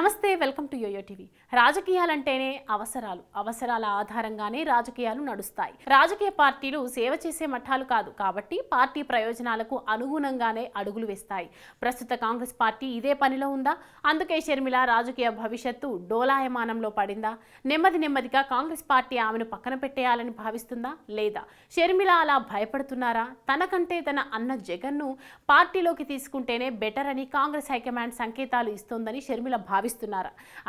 నమస్తే welcome to yo-yo TV. రాజకీయాలంటేనే అవసరాల ఆధారంగానే రాజకీయాలు నడుస్తాయి. రాజకీయ పార్టీలు సేవ చేసే మఠాలు కాదు కాబట్టి పార్టీ ప్రయోజనాలకు అనుగుణంగానే అడుగులు వేస్తాయి. ప్రస్తుత కాంగ్రెస్ పార్టీ ఇదే పనిలో ఉందా? అందుకే షర్మిల రాజకీయ భవిష్యత్తు డోలాయమానంలో పడిందా? నెమ్మదిగా కాంగ్రెస్ పార్టీ ఆమెను పక్కన పెట్టేయాలని భావిస్తుందా? లేదా షర్మిల అలా భయపడుతున్నారా? తనకంటే తన అన్న జగన్ను పార్టీలోకి తీసుకుంటేనే బెటర్ అని కాంగ్రెస్ హైకమాండ్ సంకేతాలు ఇస్తోందని షర్మిల భావిస్తున్నారా?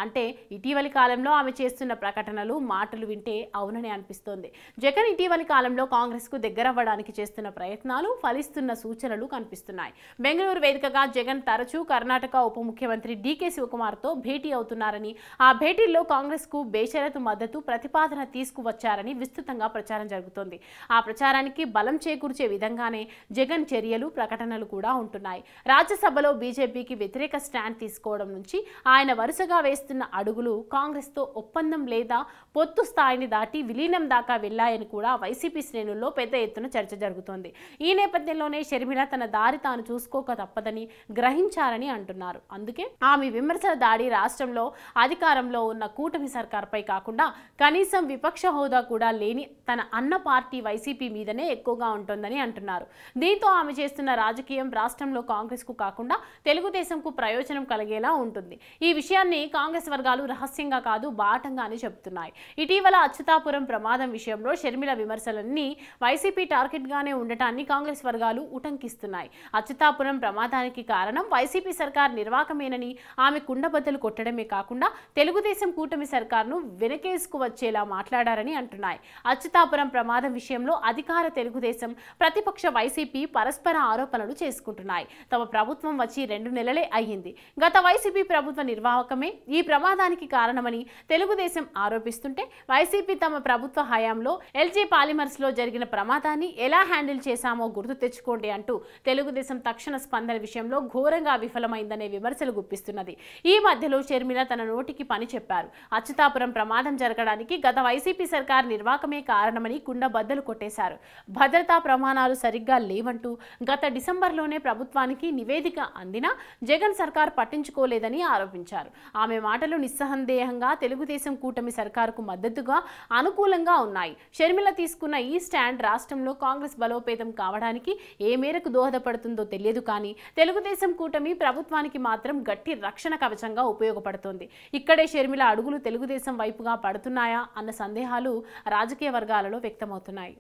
అంటే ఇటీవలి కాలంలో ఆమె చేస్తున్న ప్రకటనలు మాటలు వింటే అవునని అనిపిస్తోంది. జగన్ ఇటీవలి కాలంలో కాంగ్రెస్ కు దగ్గరవ్వడానికి చేస్తున్న ప్రయత్నాలు ఫలిస్తున్న సూచనలు కనిపిస్తున్నాయి. బెంగళూరు వేదికగా జగన్ తరచూ కర్ణాటక ఉప ముఖ్యమంత్రి డీకే శివకుమార్తో భేటీ అవుతున్నారని, ఆ భేటీల్లో కాంగ్రెస్ కు బేషరతు మద్దతు ప్రతిపాదన తీసుకువచ్చారని విస్తృతంగా ప్రచారం జరుగుతోంది. ఆ ప్రచారానికి బలం చేకూర్చే విధంగానే జగన్ చర్యలు ప్రకటనలు కూడా ఉంటున్నాయి. రాజ్యసభలో బీజేపీకి వ్యతిరేక స్టాండ్ తీసుకోవడం నుంచి ఆయన వరుసగా వేస్తున్న అడుగులు కాంగ్రెస్తో ఒప్పందం లేదా పొత్తు స్థాయిని దాటి విలీనం దాకా వెళ్లాయని కూడా వైసీపీ శ్రేణుల్లో పెద్ద ఎత్తున చర్చ జరుగుతోంది. ఈ నేపథ్యంలోనే షర్మిల తన దారి తాను చూసుకోక తప్పదని గ్రహించారని అంటున్నారు. అందుకే ఆమె విమర్శల దాడి రాష్ట్రంలో అధికారంలో ఉన్న కూటమి సర్కార్పై కాకుండా కనీసం విపక్ష హోదా కూడా లేని తన అన్న పార్టీ వైసీపీ మీదనే ఎక్కువగా ఉంటుందని అంటున్నారు. దీంతో ఆమె చేస్తున్న రాజకీయం రాష్ట్రంలో కాంగ్రెస్ కు కాకుండా తెలుగుదేశంకు ప్రయోజనం కలిగేలా ఉంటుంది. ఈ విషయాన్ని కాంగ్రెస్ వర్గాలు రహస్యంగా కాదు బాటంగానే చెబుతున్నాయి. ఇటీవల అచ్యుతాపురం ప్రమాదం విషయంలో షర్మిల విమర్శలన్నీ వైసీపీ టార్గెట్ గానే ఉండటాన్ని కాంగ్రెస్ వర్గాలు ఉటంకిస్తున్నాయి. అచ్యుతాపురం ప్రమాదానికి కారణం వైసీపీ సర్కార్ నిర్వాకమేనని, ఆమె కుండబద్దలు కొట్టడమే కాకుండా తెలుగుదేశం కూటమి సర్కార్ను వెనకేసుకు వచ్చేలా మాట్లాడారని అంటున్నాయి. అచ్యుతాపురం ప్రమాదం విషయంలో అధికార తెలుగుదేశం, ప్రతిపక్ష వైసీపీ పరస్పర ఆరోపణలు చేసుకుంటున్నాయి. తమ ప్రభుత్వం వచ్చి 2 నెలలే అయ్యింది. గత వైసీపీ ప్రభుత్వ నిర్వాహకమే ఈ ప్రమాదానికి కారణమని తెలుగుదేశం ఆరోపిస్తుంటే, వైసీపీ తమ ప్రభుత్వ హయాంలో ఎల్జీ పాలిమర్స్ లో జరిగిన ప్రమాదాన్ని ఎలా హ్యాండిల్ చేశామో గుర్తు తెచ్చుకోండి అంటూ తెలుగుదేశం తక్షణ స్పందన విషయంలో ఘోరంగా విఫలమైందనే విమర్శలు గుప్పిస్తున్నది. ఈ మధ్యలో షర్మిల తన నోటికి పని చెప్పారు. అచ్యుతాపురం ప్రమాదం జరగడానికి గత వైసీపీ సర్కార్ నిర్వాకమే కారణమని కుండబద్దలు కొట్టేశారు. భద్రతా ప్రమాణాలు సరిగ్గా లేవంటూ గత డిసెంబర్లోనే ప్రభుత్వానికి నివేదిక అందినా జగన్ సర్కార్ పట్టించుకోలేదని ఆరోపించారు. ఆమె మాటలు నిస్సందేహంగా తెలుగుదేశం కూటమి సర్కారుకు మద్దతుగా అనుకూలంగా ఉన్నాయి. షర్మిల తీసుకున్న ఈ స్టాండ్ రాష్ట్రంలో కాంగ్రెస్ బలోపేతం కావడానికి ఏ మేరకు దోహదపడుతుందో తెలియదు కానీ తెలుగుదేశం కూటమి ప్రభుత్వానికి మాత్రం గట్టి రక్షణ కవచంగా ఉపయోగపడుతోంది. ఇక్కడే షర్మిల అడుగులు తెలుగుదేశం వైపుగా పడుతున్నాయా అన్న సందేహాలు రాజకీయ వర్గాలలో వ్యక్తమవుతున్నాయి.